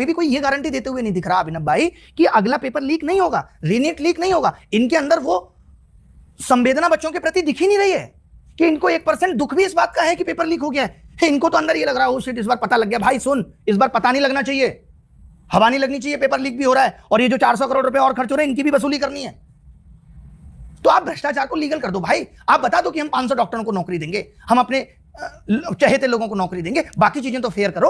अभी भी कोई ये गारंटी देते हुए नहीं दिख रहा अभिनव भाई कि अगला पेपर लीक नहीं होगा, रीनीट लीक नहीं होगा। इनके अंदर वो संवेदना बच्चों के प्रति दिख ही नहीं रही है कि इनको 1% दुख भी इस बात का है कि पेपर लीक हो गया है। इनको तो अंदर ये लग रहा है, ओ शिट, इस बार पता लग गया। भाई सुन, इस बार पता नहीं लगना चाहिए, हवा नहीं लगनी चाहिए, पेपर लीक भी हो रहा है और ये जो 400 करोड़ रुपए और खर्च हो रहे हैं इनकी भी वसूली करनी है। तो आप भ्रष्टाचार को लीगल कर दो भाई। आप बता दो कि हम 500 डॉक्टरों को नौकरी देंगे, हम अपने चहेते लोगों को नौकरी देंगे, बाकी चीजें तो फेयर करो।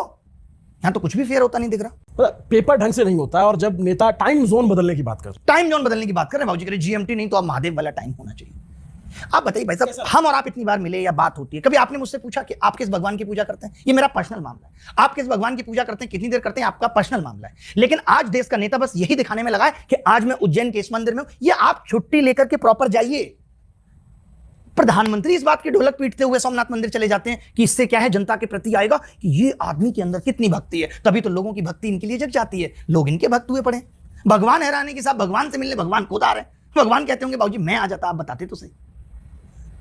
यहां तो कुछ भी फेयर होता नहीं दिख रहा। पेपर ढंग से नहीं होता है। और जब नेता टाइम जोन बदलने की बात कर रहे हैं भाजी करें, जीएमटी नहीं तो अब महादेव वाला टाइम होना चाहिए। आप बताइए भाई साहब, हम और आप इतनी बार मिले या बात होती है, कभी आपने मुझसे पूछा कि आप किस भगवान की पूजा करते हैं? ये मेरा पर्सनल मामला है। आप किस भगवान की पूजा करते हैं, कितनी देर करते हैं, आपका पर्सनल मामला है। लेकिन आज देश का नेता बस यही दिखाने में लगा है कि आज मैं उज्जैन के इस मंदिर में हूं। ये आप छुट्टी लेकर के प्रॉपर जाइए। प्रधानमंत्री इस बात की ढोलक पीटते हुए सोमनाथ मंदिर चले जाते हैं कि इससे क्या है, जनता के प्रति आएगा कि ये आदमी के अंदर कितनी भक्ति है, तभी तो लोगों की भक्ति इनके लिए जग जाती है, लोग इनके भक्त हुए पड़े। भगवान हैरानी के साथ भगवान से मिलने भगवान खुद आ रहे हैं। भगवान कहते होंगे बाबूजी मैं आ जाता, आप बताते तो सही।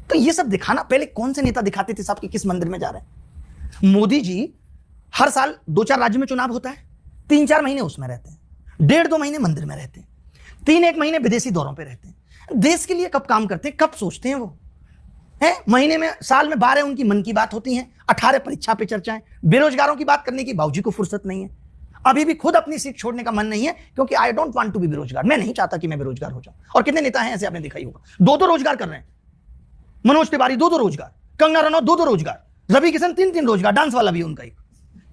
तो ये सब दिखाना, पहले कौन से नेता दिखाते थे साहब कि किस मंदिर में जा रहे हैं? मोदी जी हर साल 2-4 राज्य में चुनाव होता है, 3-4 महीने उसमें रहते हैं, 1.5-2 महीने मंदिर में रहते हैं, 3-1 महीने विदेशी दौरों पे रहते हैं। देश के लिए कब काम करते हैं, कब सोचते हैं वो है? महीने में, साल में 12 उनकी मन की बात होती है, 18 परीक्षा पे चर्चाएं। बेरोजगारों की बात करने की बाबूजी को फुर्सत नहीं है। अभी भी खुद अपनी सीट छोड़ने का मन नहीं है, क्योंकि I don't want to be बेरोजगार। मैं नहीं चाहता कि मैं बेरोजगार हो जाऊं। और कितने नेता हैं ऐसे, आपने देखा ही होगा, 2-2 रोजगार कर रहे हैं। मनोज तिवारी 2-2 रोजगार, कंगना रनौत 2-2 रोजगार, रवि किशन 3-3 रोजगार, डांस वाला भी उनका ही।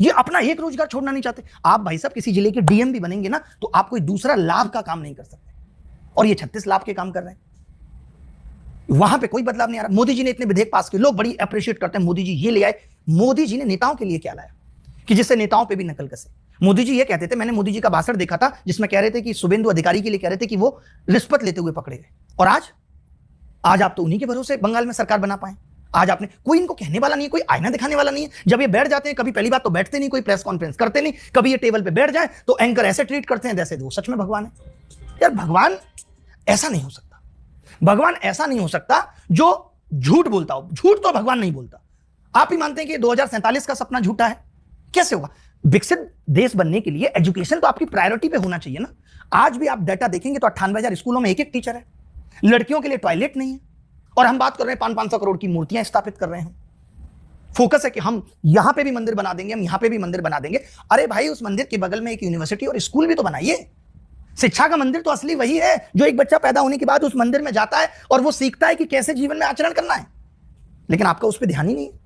ये अपना एक रोजगार छोड़ना नहीं चाहते। आप भाई साहब किसी जिले के डीएम भी बनेंगे ना, तो आप कोई दूसरा लाभ का काम नहीं कर सकते, और ये 36 लाभ के काम कर रहे हैं। वहां पे कोई बदलाव नहीं आ रहा। मोदी जी ने इतने विधेयक पास किए, लोग बड़ी अप्रिशिएट करते हैं, मोदी जी ये ले आए। मोदी जी ने नेताओं के लिए क्या लाया कि जिससे नेताओं पे भी नकल कसे? मोदी जी ये कहते थे, मैंने मोदी जी का भाषण देखा था जिसमें कह रहे थे कि शुभेंदु अधिकारी के लिए कह रहे थे कि वो रिश्वत लेते हुए पकड़े गए, और आज आप तो उन्हीं के भरोसे बंगाल में सरकार बना पाए। आज आपने, कोई इनको कहने वाला नहीं है, कोई आईना दिखाने वाला नहीं है। जब ये बैठ जाते हैं, कभी पहली बात तो बैठते नहीं, कोई प्रेस कॉन्फ्रेंस करते नहीं, कभी ये टेबल पे बैठ जाए तो एंकर ऐसे ट्रीट करते हैं जैसे वो सच में भगवान है। यार भगवान ऐसा नहीं हो सकता। भगवान ऐसा नहीं हो सकता जो झूठ बोलता हो। झूठ तो भगवान नहीं बोलता। आप ही मानते हैं कि 2047 का सपना झूठा है? कैसे होगा? विकसित देश बनने के लिए एजुकेशन तो आपकी प्रायोरिटी पे होना चाहिए ना। आज भी आप डाटा देखेंगे तो 98,000 स्कूलों में एक टीचर है, लड़कियों के लिए टॉयलेट नहीं है, और हम बात कर रहे हैं 500 करोड़ की मूर्तियां स्थापित कर रहे हैं। फोकस है कि हम यहां पे भी मंदिर बना देंगे, हम यहां पे भी मंदिर बना देंगे। अरे भाई, उस मंदिर के बगल में एक यूनिवर्सिटी और स्कूल भी तो बनाइए। शिक्षा का मंदिर तो असली वही है जो एक बच्चा पैदा होने के बाद उस मंदिर में जाता है और वो सीखता है कि कैसे जीवन में आचरण करना है। लेकिन आपका उस पर ध्यान ही नहीं है।